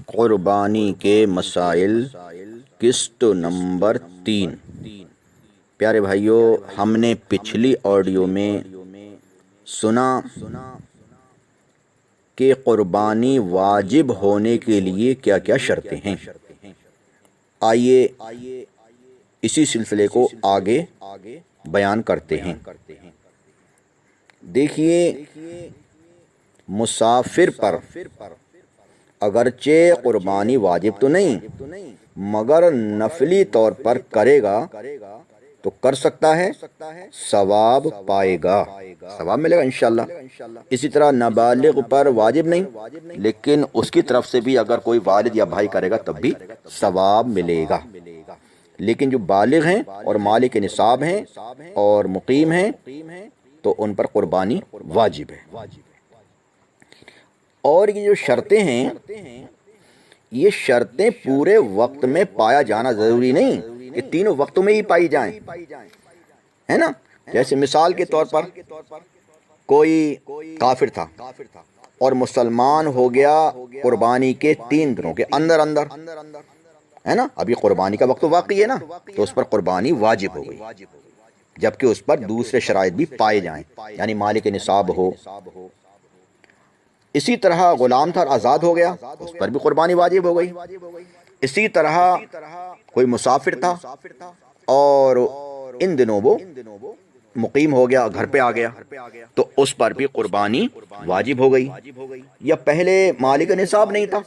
قربانی کے مسائل قسط نمبر 3۔ پیارے بھائیوں، ہم نے پچھلی آڈیو میں سنا کہ قربانی واجب ہونے کے لیے کیا کیا شرطیں ہیں۔ آئیے اسی سلسلے کو آگے بیان کرتے ہیں۔ دیکھیے، مسافر پر اگرچہ قربانی واجب تو نہیں مگر نفلی طور پر کرے گا تو کر سکتا ہے، ثواب پائے گا، ثواب ملے گا انشاءاللہ۔ اسی طرح نابالغ پر واجب نہیں لیکن اس کی طرف سے بھی اگر کوئی والد یا بھائی کرے گا تب بھی ثواب ملے گا۔ لیکن جو بالغ ہیں اور مالک نصاب ہیں اور مقیم ہیں تو ان پر قربانی واجب ہے۔ اور یہ جو شرطیں ہیں، یہ شرطیں پورے وقت میں پایا جانا ضروری نہیں کہ تینوں وقتوں میں ہی پائی جائیں، ہے نا۔ جیسے مثال کے طور پر کوئی کافر تھا اور مسلمان ہو گیا قربانی کے 3 دنوں کے اندر اندر، ہے نا۔ ابھی قربانی کا وقت واقعی ہے نا، تو اس پر قربانی واجب ہو گئی، جبکہ اس پر دوسرے شرائط بھی پائے جائیں، یعنی مالک نصاب ہو۔ اسی طرح غلام تھا اور آزاد ہو گیا، اس پر بھی قربانی واجب ہو گئی۔ اسی طرح کوئی مسافر تھا اور ان دنوں وہ مقیم ہو گیا، گھر پہ آ گیا، تو اس پر بھی قربانی واجب ہو گئی۔ یا پہلے مالک نصاب نہیں تھا،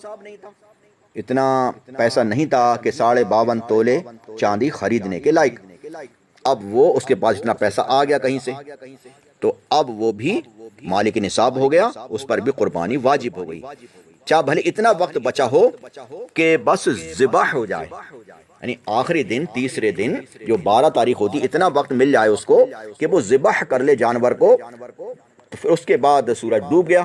اتنا پیسہ نہیں تھا کہ 52.5 تولے چاندی خریدنے کے لائق، اب وہ اس کے پاس اتنا پیسہ آ گیا کہیں سے، تو اب وہ بھی مالک نصاب ہو گیا، اس پر بھی قربانی واجب ہو گئی۔ چاہے بھلے اتنا وقت بچا ہو کہ بس ذبح ہو جائے، یعنی آخری دن، تیسرے دن جو 12 تاریخ ہوتی، اتنا وقت مل جائے اس کو کہ وہ ذبح کر لے جانور کو، تو پھر اس کے بعد سورج ڈوب گیا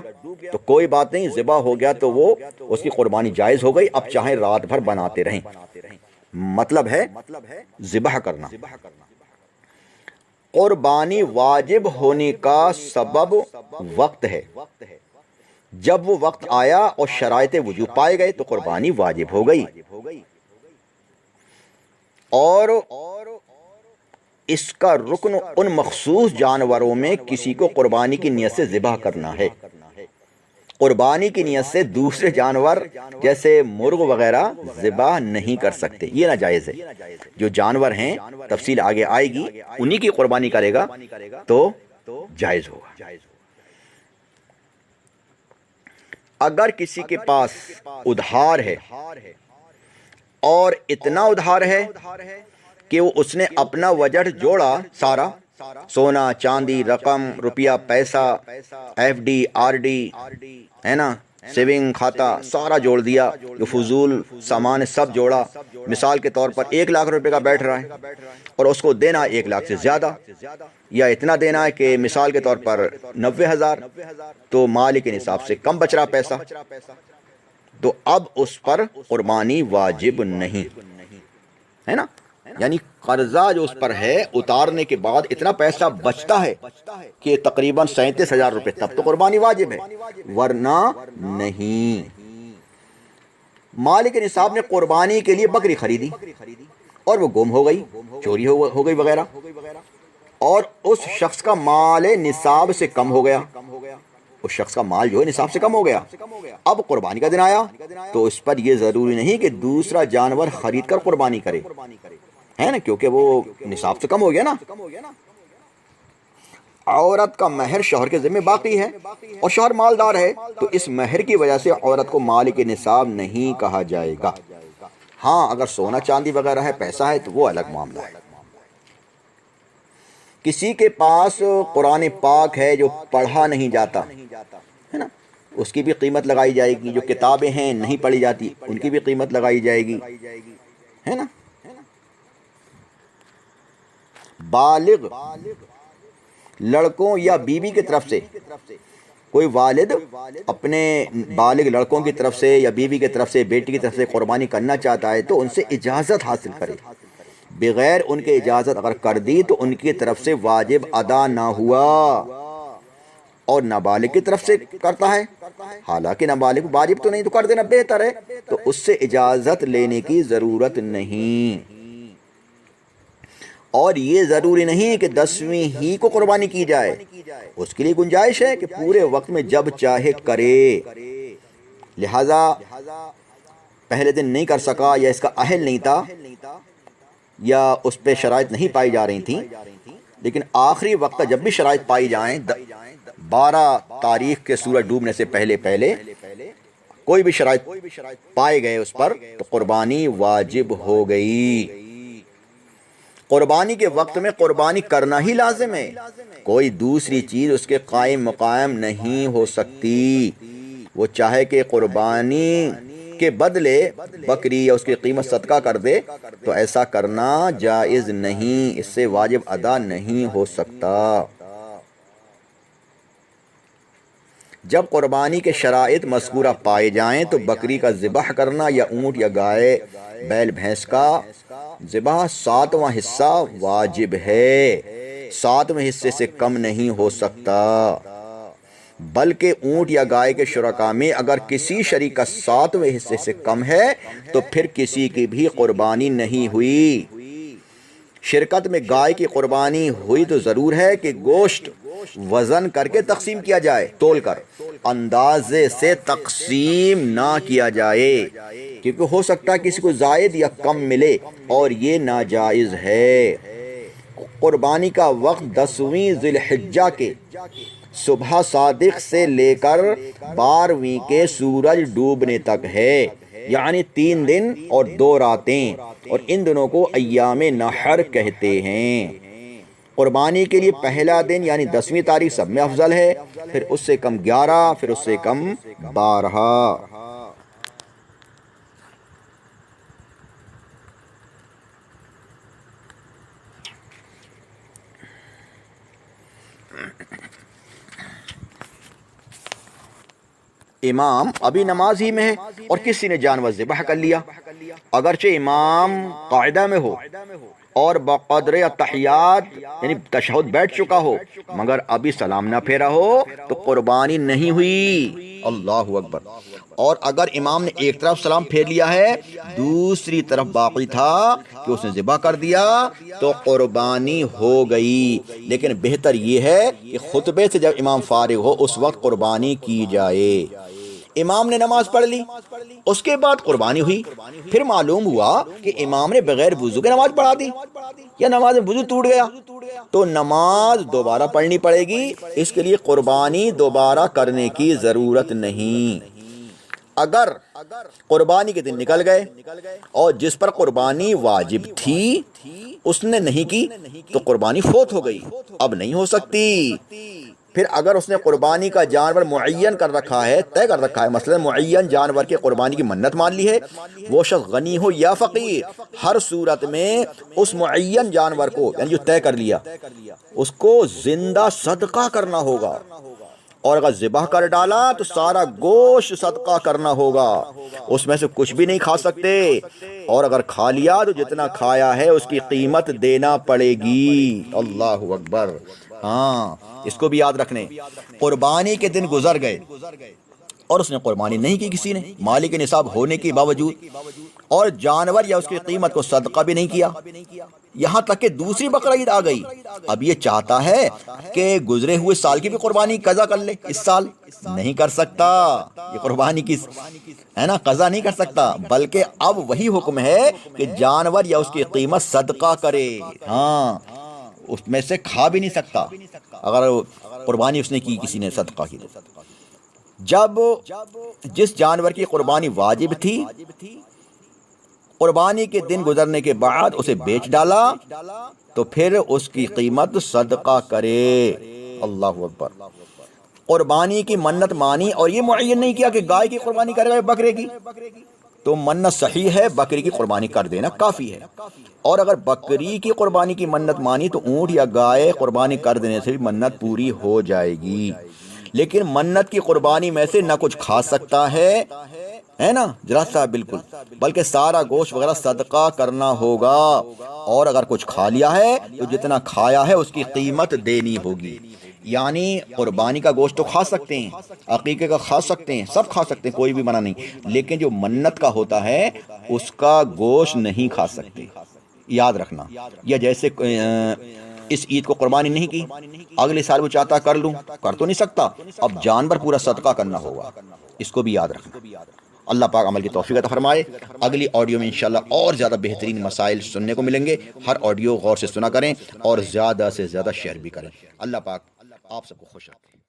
تو کوئی بات نہیں، ذبح ہو گیا تو وہ اس کی قربانی جائز ہو گئی، اب چاہے رات بھر بناتے رہیں، مطلب ہے ذبح کرنا۔ قربانی واجب ہونے کا سبب وقت ہے، جب وہ وقت آیا اور شرائط وجوب پائے گئے تو قربانی واجب ہو گئی، اور اس کا رکن ان مخصوص جانوروں میں کسی کو قربانی کی نیت سے ذبح کرنا ہے۔ قربانی کی نیت سے دوسرے جانور جیسے مرغ وغیرہ ذبح نہیں کر سکتے، یہ ناجائز ہے۔ جو جانور ہیں، تفصیل آگے آئے گی، انہی کی قربانی کرے گا تو جائز ہوگا۔ اگر کسی کے پاس ادھار ہے اور اتنا ادھار ہے کہ وہ اس نے اپنا بجٹ جوڑا، سارا سونا چاندی، رقم، روپیہ، پیسہ، ایف ڈی، آر ڈی، ہے نا، سیونگ کھاتا، سارا جوڑ دیا، جو فضول سامان سب جوڑا۔ مثال کے طور پر 1 لاکھ روپے کا بیٹھ رہا ہے اور اس کو دینا 1 لاکھ سے زیادہ، یا اتنا دینا ہے کہ مثال کے طور پر 90,000، تو مالک نصاب سے کم بچ رہا پیسہ، تو اب اس پر قربانی واجب نہیں ہے نا۔ یعنی قرضہ جو اس پر ہے، اتارنے کے بعد اتنا پیسہ بچتا ہے کہ تقریباً 37,000 روپے، تب تو قربانی واجب ہے، ورنہ نہیں۔ مالک نصاب نے قربانی کے لیے بکری خریدی اور وہ گم ہو گئی، چوری ہو گئی وغیرہ، اور اس شخص کا مال نصاب سے کم ہو گیا، اس شخص کا مال جو ہے نصاب سے کم ہو گیا، اب قربانی کا دن آیا تو اس پر یہ ضروری نہیں کہ دوسرا جانور خرید کر قربانی کرے، ہے نا، کیونکہ وہ نصاب سے کم ہو گیا نا۔ عورت کا مہر شوہر کے ذمہ باقی ہے اور شوہر مالدار ہے، تو اس مہر کی وجہ سے عورت کو مالک نصاب نہیں کہا جائے گا۔ ہاں، اگر سونا چاندی وغیرہ ہے، پیسہ ہے، تو وہ الگ معاملہ ہے۔ کسی کے پاس قرآن پاک ہے جو پڑھا نہیں جاتا، ہے نا، اس کی بھی قیمت لگائی جائے گی۔ جو کتابیں ہیں نہیں پڑھی جاتی، ان کی بھی قیمت لگائی جائے گی، ہے نا۔ بالغ لڑکوں یا بیوی کی طرف سے کوئی والد اپنے بالغ لڑکوں کی طرف سے یا بیوی کی طرف سے، بیٹی کی طرف سے قربانی کرنا چاہتا ہے تو ان سے اجازت حاصل کرے، بغیر ان کے اجازت اگر کر دی تو ان کی طرف سے واجب ادا نہ ہوا، اور نابالغ کی طرف سے کرتا ہے، حالانکہ نابالغ واجب تو نہیں، تو کر دینا بہتر ہے، تو اس سے اجازت لینے کی ضرورت نہیں۔ اور یہ ضروری نہیں کہ 10ویں ہی کو قربانی کی جائے، اس کے لیے گنجائش ہے کہ پورے وقت میں جب چاہے کرے، لہذا پہلے دن نہیں کر سکا یا اس کا اہل نہیں تھا یا اس پہ شرائط نہیں پائی جا رہی تھیں، لیکن آخری وقت جب بھی شرائط پائی جائیں، 12 تاریخ کے سورج ڈوبنے سے پہلے کوئی بھی شرائط پائے گئے اس پر، تو قربانی واجب ہو گئی۔ قربانی کے وقت میں قربانی کرنا ہی لازم ہے، کوئی دوسری چیز اس کے قائم مقام نہیں ہو سکتی۔ وہ چاہے کہ قربانی کے بدلے بکری یا اس کی قیمت صدقہ کر دے، تو ایسا کرنا جائز نہیں، اس سے واجب ادا نہیں ہو سکتا۔ جب قربانی کے شرائط مذکورہ پائے جائیں تو بکری کا ذبح کرنا یا اونٹ یا گائے بیل بھینس کا ذبح 7واں حصہ واجب ہے، 7ویں حصے سے کم نہیں ہو سکتا، بلکہ اونٹ یا گائے کے شرکاء میں اگر کسی شریک کا 7ویں حصے سے کم ہے تو پھر کسی کی بھی قربانی نہیں ہوئی۔ شرکت میں گائے کی قربانی ہوئی تو ضرور ہے کہ گوشت وزن کر کے تقسیم کیا جائے، تول کر اندازے سے تقسیم نہ کیا جائے، کیونکہ ہو سکتا ہے کسی کو زائد یا کم ملے اور یہ ناجائز ہے۔ قربانی کا وقت 10ویں ذی الحجہ کے صبح صادق سے لے کر 12ویں کے سورج ڈوبنے تک ہے، یعنی 3 دن اور 2 راتیں، اور ان دنوں کو ایام نحر کہتے ہیں۔ قربانی کے لیے پہلا دن یعنی 10ویں تاریخ سب میں افضل ہے، پھر اس سے کم 11، پھر اس سے کم 12۔ امام ابھی نماز ہی میں ہے اور کسی نے جانور ذبح کر لیا، اگرچہ امام قاعدہ میں ہو اور بقدر التحیات یعنی تشہد بیٹھ چکا ہو، مگر ابھی سلام نہ پھیرا ہو تو قربانی نہیں ہوئی۔ اللہ اکبر۔ اور اگر امام نے ایک طرف سلام پھیر لیا ہے، دوسری طرف باقی تھا کہ اس نے ذبح کر دیا، تو قربانی ہو گئی، لیکن بہتر یہ ہے کہ خطبے سے جب امام فارغ ہو اس وقت قربانی کی جائے۔ امام نے نماز پڑھ لی، اس کے بعد قربانی ہوئی، پھر معلوم ہوا کہ امام نے بغیر وضو کے نماز پڑھا دی یا نماز میں وضو ٹوٹ گیا، تو نماز دوبارہ پڑھنی پڑے گی، اس کے لیے قربانی دوبارہ کرنے کی ضرورت نہیں۔ اگر قربانی کے دن نکل گئے اور جس پر قربانی واجب تھی اس نے نہیں کی تو قربانی فوت ہو گئی، اب نہیں ہو سکتی۔ پھر اگر اس نے قربانی کا جانور معین کر رکھا ہے، طے کر رکھا ہے، مثلا معین جانور کے قربانی کی منت مان لی ہے، وہ شخص غنی ہو یا فقیر، ہر صورت میں اس معین جانور کو یعنی جو طے کر لیا اس کو زندہ صدقہ کرنا ہوگا، اور اگر ذبح کر ڈالا تو سارا گوشت صدقہ کرنا ہوگا، اس میں سے کچھ بھی نہیں کھا سکتے، اور اگر کھا لیا تو جتنا کھایا ہے اس کی قیمت دینا پڑے گی۔ اللہ اکبر۔ ہاں، اس کو بھی یاد رکھنے، قربانی کے دن گزر گئے اور اس نے قربانی نہیں کی، کسی نے مالک نصاب ہونے کے باوجود، اور جانور یا اس کی قیمت کو صدقہ بھی نہیں کیا، یہاں تک کہ دوسری بقرعید آ گئی، اب یہ چاہتا ہے کہ گزرے ہوئے سال کی بھی قربانی قضا کر لے، اس سال نہیں کر سکتا، یہ قربانی کی ہے نا، قضا نہیں کر سکتا، بلکہ اب وہی حکم ہے کہ جانور یا اس کی قیمت صدقہ کرے۔ ہاں، اس میں سے کھا بھی نہیں سکتا اگر قربانی اس نے کی، کسی نے صدقہ کی۔ جب جس جانور کی قربانی واجب تھی قربانی کے دن گزرنے کے بعد اسے بیچ ڈالا تو پھر اس کی قیمت صدقہ کرے۔ اللہ اکبر۔ قربانی کی منت مانی اور یہ معین نہیں کیا کہ گائے کی قربانی کرے گا بکرے کی، تو منت صحیح ہے، بکری کی قربانی کر دینا کافی ہے، اور اگر بکری کی قربانی کی منت مانی تو اونٹ یا گائے قربانی کر دینے سے بھی منت پوری ہو جائے گی، لیکن منت کی قربانی میں سے نہ کچھ کھا سکتا ہے نا، ذرا سا بالکل، بلکہ سارا گوشت وغیرہ صدقہ کرنا ہوگا، اور اگر کچھ کھا لیا ہے تو جتنا کھایا ہے اس کی قیمت دینی ہوگی۔ یعنی قربانی کا گوشت تو کھا سکتے ہیں، عقیقے کا کھا سکتے ہیں، سب کھا سکتے ہیں، کوئی بھی منع نہیں، لیکن جو منت کا ہوتا ہے اس کا گوشت نہیں کھا سکتے، یاد رکھنا۔ یا جیسے اس عید کو قربانی نہیں کی، اگلے سال وہ چاہتا کر لوں، کر تو نہیں سکتا، اب جانور پورا صدقہ کرنا ہوگا، اس کو بھی یاد رکھنا۔ اللہ پاک عمل کی توفیق عطا فرمائے۔ اگلی آڈیو میں انشاءاللہ اور زیادہ بہترین مسائل سننے کو ملیں گے۔ ہر آڈیو غور سے سنا کریں اور زیادہ سے زیادہ شیئر بھی کریں۔ اللہ پاک آپ سب کو خوش رکھے۔